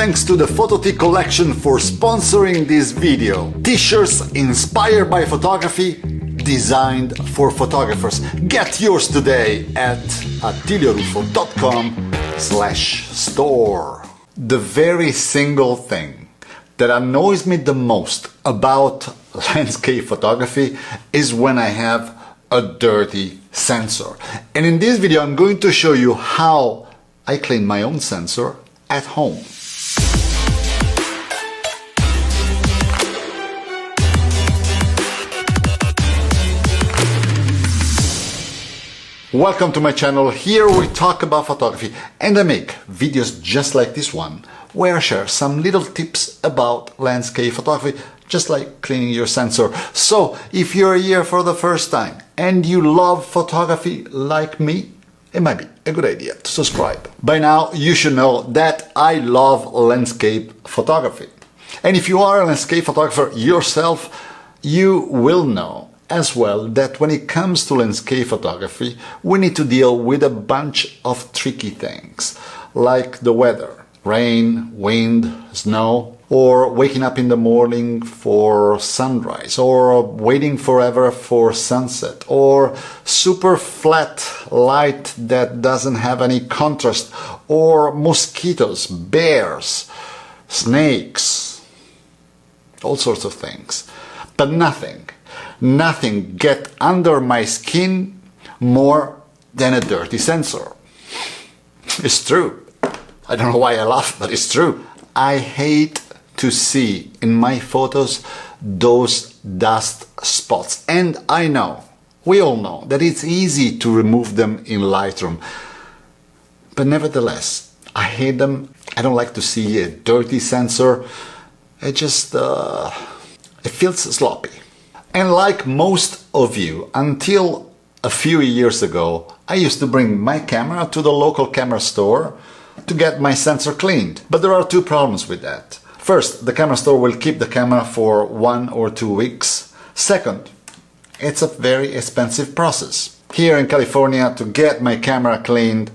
thanks to the PhotoTEE collection for sponsoring this video. T-shirts inspired by photography, designed for photographers. Get yours today at attilio.com/store. The very single thing that annoys me the most about landscape photography is when I have a dirty sensor. And in this video I'm going to show you how I clean my own sensor at home. Welcome to my channel. Here we talk about photography and I make videos just like this one where I share some little tips about landscape photography, just like cleaning your sensor. So if you're here for the first time and you love photography like me, it might be a good idea to subscribe. By now you should know that I love landscape photography. And if you are a landscape photographer yourself, you will know as well that when it comes to landscape photography, we need to deal with a bunch of tricky things, like the weather, rain, wind, snow, or waking up in the morning for sunrise, or waiting forever for sunset, or super flat light that doesn't have any contrast, or mosquitoes, bears, snakes, all sorts of things. But nothing get under my skin more than a dirty sensor. It's true. I don't know why I laugh, but it's true. I hate to see in my photos those dust spots. And I know, we all know, that it's easy to remove them in Lightroom. But nevertheless, I hate them. I don't like to see a dirty sensor. It just, it feels sloppy. And like most of you, until a few years ago, I used to bring my camera to the local camera store to get my sensor cleaned. But there are two problems with that. First, the camera store will keep the camera for 1 or 2 weeks. Second, it's a very expensive process. Here in California, to get my camera cleaned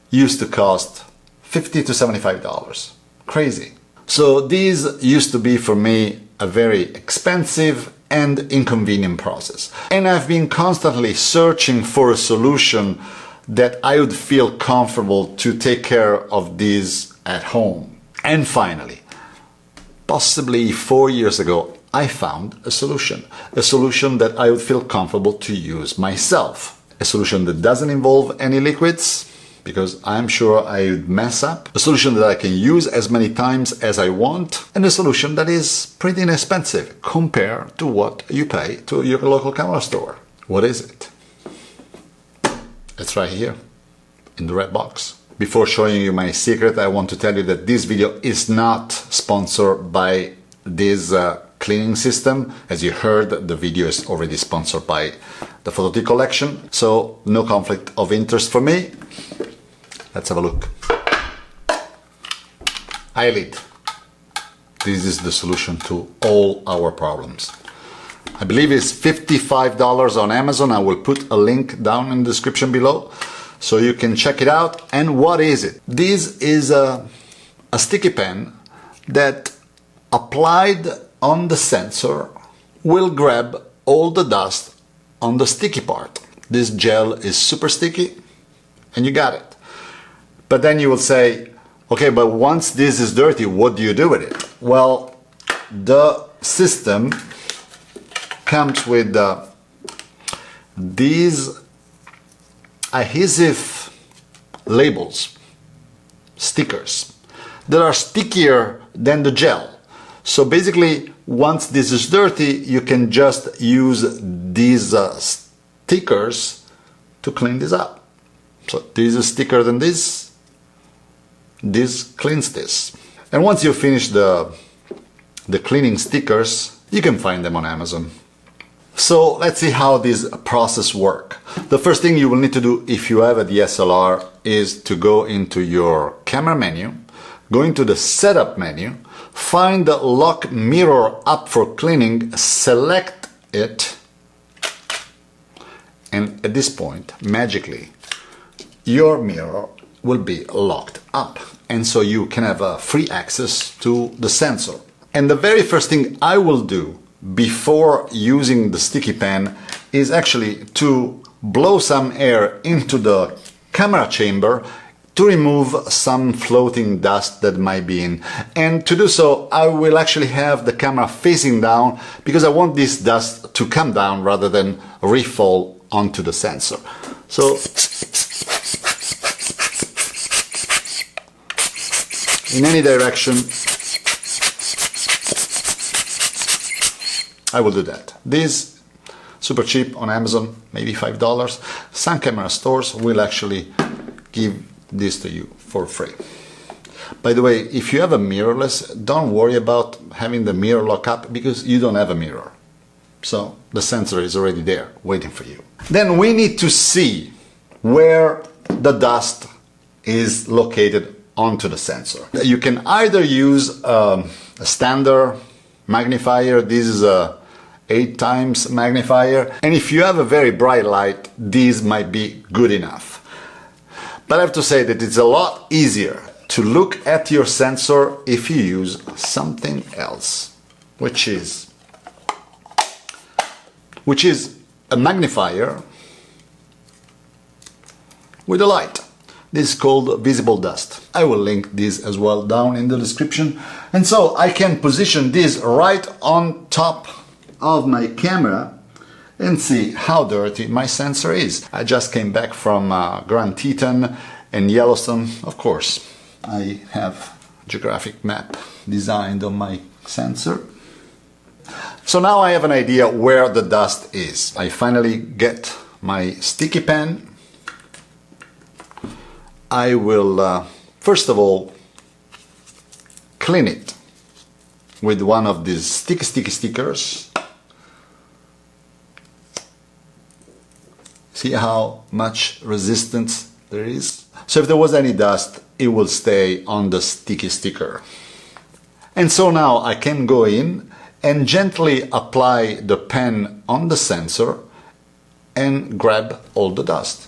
used to cost $50 to $75. Crazy. So these used to be for me a very expensive and inconvenient process. And I've been constantly searching for a solution that I would feel comfortable to take care of these at home. And finally, possibly 4 years ago, I found a solution that I would feel comfortable to use myself. A solution that doesn't involve any liquids, because I'm sure I would mess up. A solution that I can use as many times as I want, and a solution that is pretty inexpensive compared to what you pay to your local camera store. What is it? It's right here in the red box. Before showing you my secret, I want to tell you that this video is not sponsored by this cleaning system. As you heard, the video is already sponsored by the PhotoTEE collection, so no conflict of interest for me. Let's have a look. Eyelid. This is the solution to all our problems. I believe it's $55 on Amazon. I will put a link down in the description below so you can check it out. And what is it? This is a sticky pen that applied on the sensor will grab all the dust on the sticky part. This gel is super sticky and you got it. But then you will say, okay, but once this is dirty, what do you do with it? Well, the system comes with these adhesive labels, stickers, that are stickier than the gel. So basically, once this is dirty, you can just use these stickers to clean this up. So this is thicker than this cleans this. And once you finish the cleaning stickers, you can find them on Amazon. So let's see how this process works. The first thing you will need to do if you have a DSLR is to go into your camera menu, go into the setup menu, find the lock mirror up for cleaning, select it, and at this point, magically, your mirror will be locked up. and so you can have free access to the sensor. And the very first thing I will do before using the sticky pen is actually to blow some air into the camera chamber to remove some floating dust that might be in. And to do so, I will actually have the camera facing down because I want this dust to come down rather than refall onto the sensor. So in any direction, I will do that. This super cheap on Amazon, maybe $5. Some camera stores will actually give this to you for free. By the way, if you have a mirrorless, don't worry about having the mirror lock up because you don't have a mirror. So the sensor is already there waiting for you. Then we need to see where the dust is located onto the sensor. You can either use a standard magnifier. This is a 8 times magnifier, and if you have a very bright light, this might be good enough. But I have to say that it's a lot easier to look at your sensor if you use something else, which is a magnifier with a light. This is called visible dust. I will link this as well down in the description. And so I can position this right on top of my camera and see how dirty my sensor is. I just came back from Grand Teton and Yellowstone. Of course, I have a geographic map designed on my sensor. So now I have an idea where the dust is. I finally get my sticky pen. I will first of all clean it with one of these sticky stickers. See how much resistance there is? So if there was any dust, it will stay on the sticky sticker. And so now I can go in and gently apply the pen on the sensor and grab all the dust.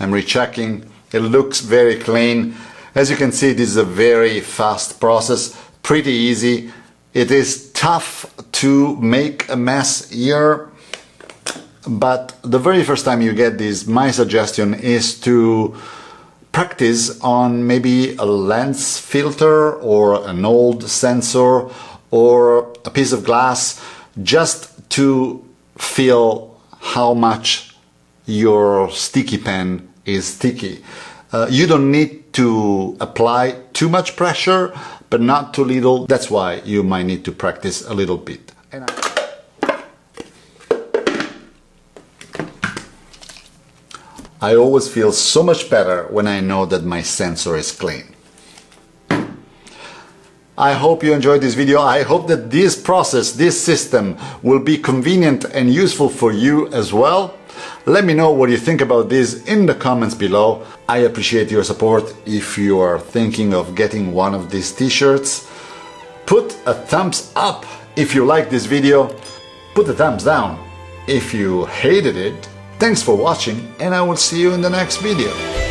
I'm rechecking. It looks very clean. As you can see, this is a very fast process, pretty easy. It is tough to make a mess here, but the very first time you get this, my suggestion is to practice on maybe a lens filter or an old sensor or a piece of glass, just to feel how much your sticky pen is sticky. You don't need to apply too much pressure, but not too little. That's why you might need to practice a little bit. I always feel so much better when I know that my sensor is clean. I hope you enjoyed this video. I hope that this process, this system, will be convenient and useful for you as well. Let me know what you think about this in the comments below. I appreciate your support. If you are thinking of getting one of these t-shirts, put a thumbs up if you like this video. Put a thumbs down if you hated it. Thanks for watching, and I will see you in the next video.